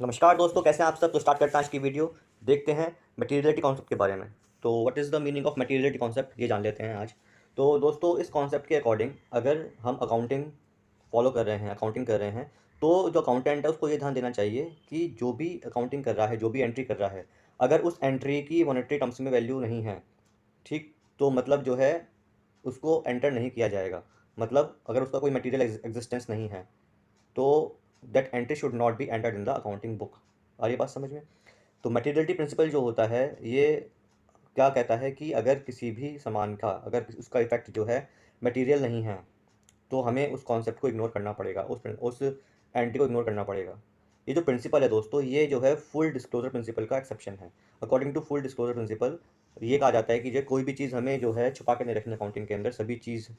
नमस्कार दोस्तों, कैसे हैं आप सब। तो स्टार्ट करते हैं आज की वीडियो। देखते हैं मटेरियलिटी कॉन्सेप्ट के बारे में। तो what is the meaning of materiality concept, ये जान लेते हैं आज। तो दोस्तों, इस कॉन्सेप्ट के अकॉर्डिंग अगर हम अकाउंटिंग फॉलो कर रहे हैं, अकाउंटिंग कर रहे हैं, तो जो अकाउंटेंट है उसको ये ध्यान देना चाहिए कि जो भी अकाउंटिंग कर रहा है, जो भी एंट्री कर रहा है, अगर उस एंट्री की मॉनेटरी टर्म्स में वैल्यू नहीं है, ठीक, तो मतलब जो है उसको एंटर नहीं किया जाएगा। मतलब अगर उसका कोई मटेरियल एग्जिस्टेंस नहीं है तो that entry should not be entered in the accounting book. आ रही बात समझ में। तो मटेरियलिटी प्रिंसिपल जो होता है ये क्या कहता है कि अगर किसी भी सामान का, अगर उसका इफेक्ट जो है मटेरियल नहीं है, तो हमें उस कॉन्सेप्ट को इग्नोर करना पड़ेगा, उस एंट्री को इग्नोर करना पड़ेगा। ये जो प्रिंसिपल है दोस्तों, ये जो है फुल डिस्क्लोजर प्रिंसिपल का एक्सेप्शन है। According to full disclosure principle ये कहा जाता है कि जो कोई भी चीज़ हमें जो है छुपा के नहीं रखनी अकाउंटिंग के अंदर, सभी चीज़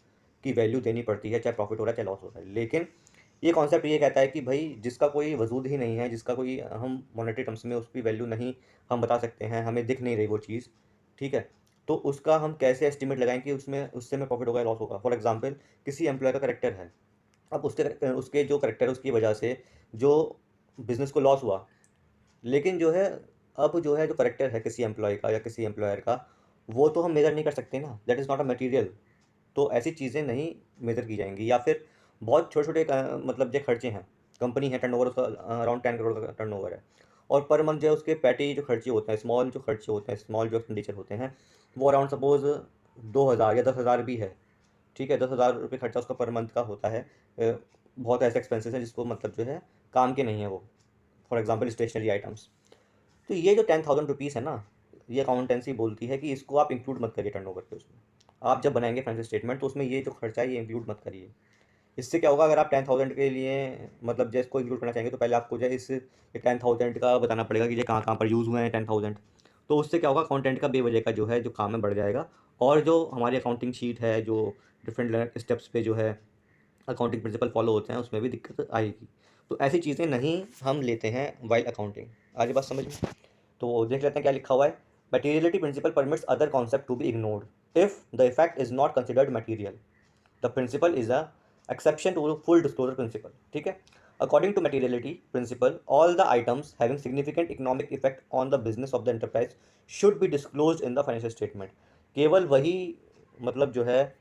की वैल्यू देनी पड़ती है, चाहे प्रॉफिट हो रहा है चाहे लॉस हो रहा है। लेकिन ये कॉन्सेप्ट ये कहता है कि भाई जिसका कोई वजूद ही नहीं है, जिसका कोई हम मॉनेटरी टर्म्स में उसकी वैल्यू नहीं हम बता सकते हैं, हमें दिख नहीं रही वो चीज़, ठीक है, तो उसका हम कैसे एस्टिमेट लगाएं कि उसमें उससे में प्रॉफिट होगा या लॉस होगा। फॉर एग्जांपल, किसी एम्प्लॉय का करेक्टर है, अब उसके जो करेक्टर है उसकी वजह से जो बिजनेस को लॉस हुआ, लेकिन जो है अब जो है जो करेक्टर है किसी एम्प्लॉय का या किसी एम्प्लॉयर का, वो तो हम मेजर नहीं कर सकते ना, that is not a material. तो ऐसी चीज़ें नहीं मेज़र की जाएंगी। या फिर बहुत छोटे-छोटे मतलब जो खर्चे हैं, कंपनी है, टर्नओवर उसका अराउंड 10 करोड़ का टर्नओवर है, और पर मंथ जो है उसके पैटी जो खर्चे होते हैं, स्मॉल जो खर्चे होते हैं, स्मॉल जो एक्सपेंडिचर होते हैं, वो अराउंड सपोज़ 2,000 या 10,000 भी है, ठीक है, 10,000 रुपये खर्चा उसका पर मंथ का होता है। बहुत ऐसे एक्सपेंसेस हैं जिसको मतलब जो है काम के नहीं है वो, फॉर एग्जांपल स्टेशनरी आइटम्स। तो ये जो 10,000 रुपीज़ है ना, ये अकाउंटेंसी बोलती है कि इसको आप इंक्लूड मत करिए टर्नओवर पे उसमें। आप जब बनाएंगे फाइनेंशियल स्टेटमेंट तो उसमें ये जो खर्चा है ये इंक्लूड मत करिए। इससे क्या होगा, अगर आप 10,000 के लिए मतलब जो इसको इंक्लूड करना चाहेंगे तो पहले आपको जो है इस 10,000 का बताना पड़ेगा कि ये कहाँ कहाँ पर यूज़ हुए हैं 10,000। तो उससे क्या होगा, अकाउंटेंट का बेवजह का जो है जो काम है बढ़ जाएगा, और जो हमारी अकाउंटिंग शीट है, जो डिफरेंट स्टेप्स पे जो है अकाउंटिंग प्रिंसिपल फॉलो होते हैं, उसमें भी दिक्कत आएगी। तो ऐसी चीज़ें नहीं हम लेते हैं वाइल अकाउंटिंग। आगे बात समझ में। तो देख लेते हैं क्या लिखा हुआ है। Materiality principle permits other concept to be ignored if the effect is not considered material. The principle is a exception to full disclosure principle, ठीक है। According to materiality principle, all the items having significant economic effect on the business of the enterprise should be disclose in the financial statement. केवल वही मतलब जो है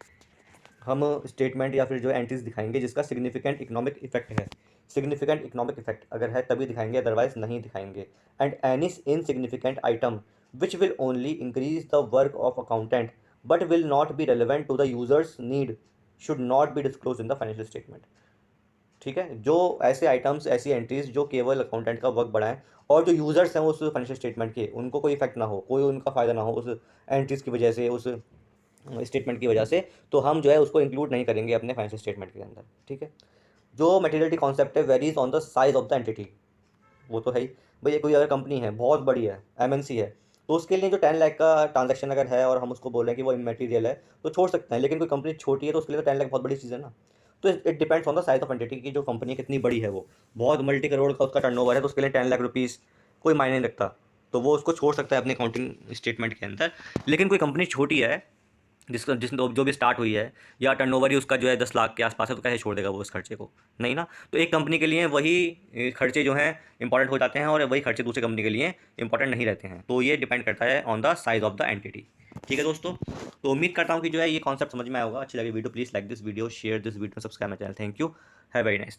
हम statement या फिर जो एंट्रीज दिखाएंगे जिसका सिग्निफिकेंट इकोनॉमिक इफेक्ट है, सिग्निफिकेंट इकोनॉमिक इफेक्ट अगर है तभी दिखाएंगे, अदरवाइज नहीं दिखाएंगे। And any insignificant item which will only increase the work of accountant but will not be relevant to the users need should not be disclose in the financial statement, ठीक है। जो ऐसे आइटम्स, ऐसी entries जो केवल accountant का work बढ़ाएं और जो यूजर्स हैं उस फाइनेंशियल स्टेटमेंट के, उनको कोई इफेक्ट ना हो, कोई उनका फ़ायदा ना हो उस एंट्रीज की वजह से, उस स्टेटमेंट की वजह से, तो हम जो है उसको इंक्लूड नहीं करेंगे अपने फाइनेंशियल स्टेटमेंट के अंदर, ठीक है। जो मटेरियलिटी कॉन्सेप्ट है varies on the size of the entity, वो तो है ही। भई कोई अगर कंपनी है बहुत बड़ी है, एमएनसी है, तो उसके लिए जो 10 लाख का ट्रांजैक्शन अगर है और हम उसको बोल रहे हैं कि वो इमैटेरियल है, तो छोड़ सकते हैं। लेकिन कोई कंपनी छोटी है तो उसके लिए तो 10 लाख बहुत बड़ी चीज़ है ना। तो it depends on the size of entity की जो कंपनी कितनी बड़ी है, वो बहुत मल्टी करोड़ का उसका टर्नओवर है तो उसके लिए 10 लाख रुपीज़ कोई मायने नहीं रखता, तो वो उसको छोड़ सकता है अपने अकाउंटिंग स्टेटमेंट के अंदर। लेकिन कोई कंपनी छोटी है जिसका जिस जो भी स्टार्ट हुई है, या टर्नओवर ही उसका जो है 10 लाख के आसपास है, तो कैसे छोड़ देगा वो इस खर्चे को, नहीं ना। तो एक कंपनी के लिए वही खर्चे जो हैं इंपॉर्टेंट हो जाते हैं और वही खर्चे दूसरी कंपनी के लिए इंपॉर्टेंट नहीं रहते हैं। तो ये डिपेंड करता है on the size of the entity, ठीक है दोस्तों। तो उम्मीद करता हूँ कि जो है ये कॉन्सेप्ट समझ में आएगा। अच्छी लगी video, please like this video, share this video, subscribe my channel. Thank you, have very nice.